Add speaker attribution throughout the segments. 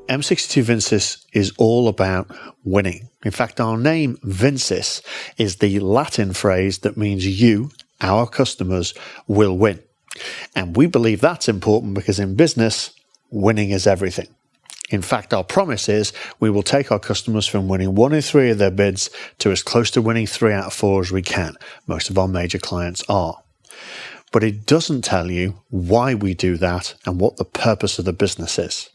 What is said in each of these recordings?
Speaker 1: M62 Vincis is all about winning. In fact, our name Vincis is the Latin phrase that means you, our customers, will win. And we believe that's important because in business, winning is everything. In fact, our promise is we will take our customers from winning 1 in 3 of their bids to as close to winning 3 out of 4 as we can. Most of our major clients are. But it doesn't tell you why we do that and what the purpose of the business is.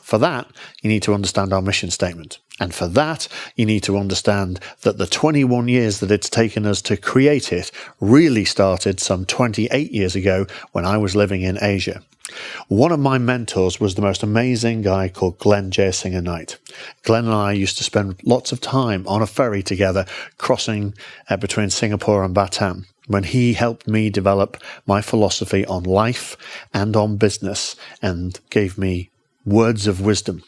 Speaker 1: For that, you need to understand our mission statement. And for that, you need to understand that the 21 years that it's taken us to create it really started some 28 years ago when I was living in Asia. One of my mentors was the most amazing guy called Glen Jai Singh. Glen and I used to spend lots of time on a ferry together, crossing between Singapore and Batam, when he helped me develop my philosophy on life and on business and gave me words of wisdom.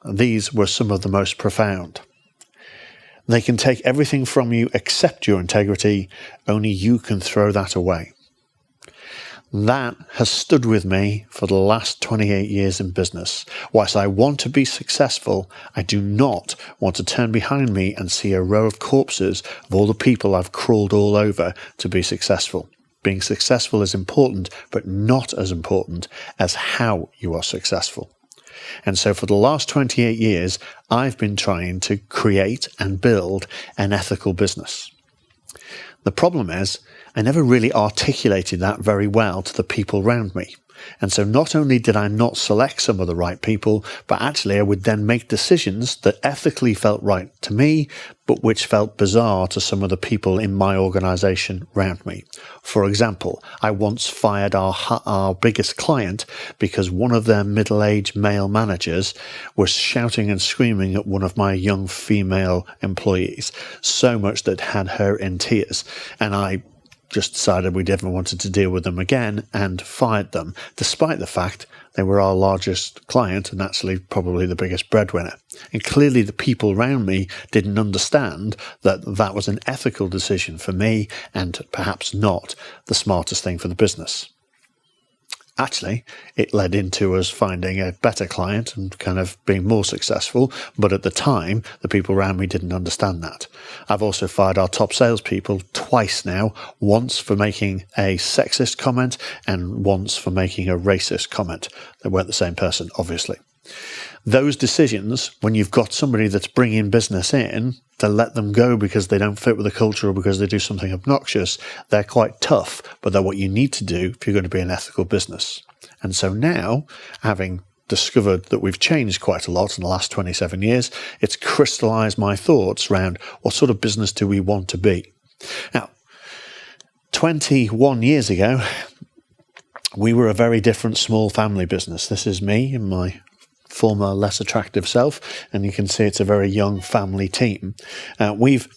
Speaker 1: These were some of the most profound. They can take everything from you except your integrity. Only you can throw that away. That has stood with me for the last 28 years in business. Whilst I want to be successful, I do not want to turn behind me and see a row of corpses of all the people I've crawled all over to be successful. Being successful is important, but not as important as how you are successful. And so for the last 28 years, I've been trying to create and build an ethical business. The problem is, I never really articulated that very well to the people around me. And so not only did I not select some of the right people, but actually I would then make decisions that ethically felt right to me, but which felt bizarre to some of the people in my organization around me. For example, I once fired our biggest client because one of their middle-aged male managers was shouting and screaming at one of my young female employees, so much that had her in tears. And I just decided we never wanted to deal with them again and fired them, despite the fact they were our largest client and actually probably the biggest breadwinner. And clearly the people around me didn't understand that that was an ethical decision for me and perhaps not the smartest thing for the business. Actually, it led into us finding a better client and kind of being more successful. But at the time, the people around me didn't understand that. I've also fired our top salespeople twice now, once for making a sexist comment and once for making a racist comment. They weren't the same person, obviously. Those decisions, when you've got somebody that's bringing business in, to let them go because they don't fit with the culture or because they do something obnoxious, they're quite tough, but they're what you need to do if you're going to be an ethical business. And so now, having discovered that we've changed quite a lot in the last 27 years, it's crystallized my thoughts around what sort of business do we want to be. Now, 21 years ago, we were a very different small family business. This is me and my former less attractive self, and you can see it's a very young family team. We've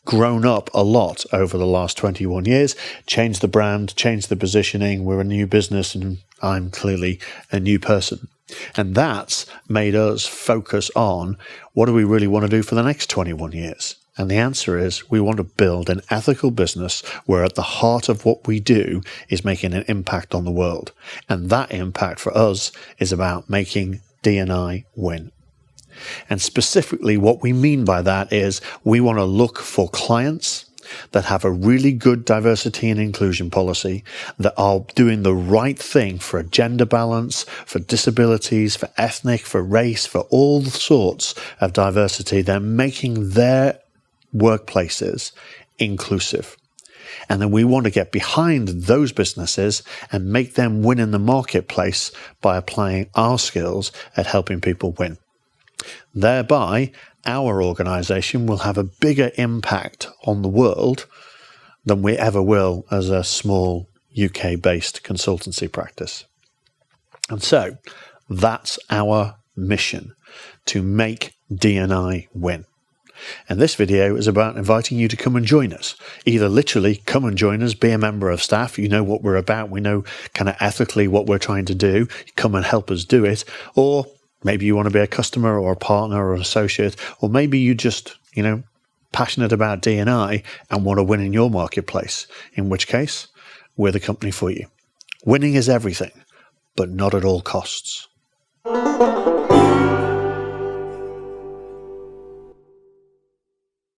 Speaker 1: grown up a lot over the last 21 years, changed the brand, changed the positioning. We're a new business and I'm clearly a new person. And that's made us focus on what do we really want to do for the next 21 years? And the answer is we want to build an ethical business where at the heart of what we do is making an impact on the world. And that impact for us is about making D&I win. And specifically what we mean by that is we want to look for clients that have a really good diversity and inclusion policy, that are doing the right thing for a gender balance, for disabilities, for ethnic, for race, for all sorts of diversity. They're making their workplaces inclusive. And then we want to get behind those businesses and make them win in the marketplace by applying our skills at helping people win. Thereby, our organization will have a bigger impact on the world than we ever will as a small UK-based consultancy practice. And so, that's our mission, to make D&I win. And this video is about inviting you to come and join us. Either literally come and join us, be a member of staff, you know what we're about, we know kind of ethically what we're trying to do, come and help us do it, or maybe you want to be a customer or a partner or an associate, or maybe you just, passionate about D&I and want to win in your marketplace, in which case, we're the company for you. Winning is everything, but not at all costs.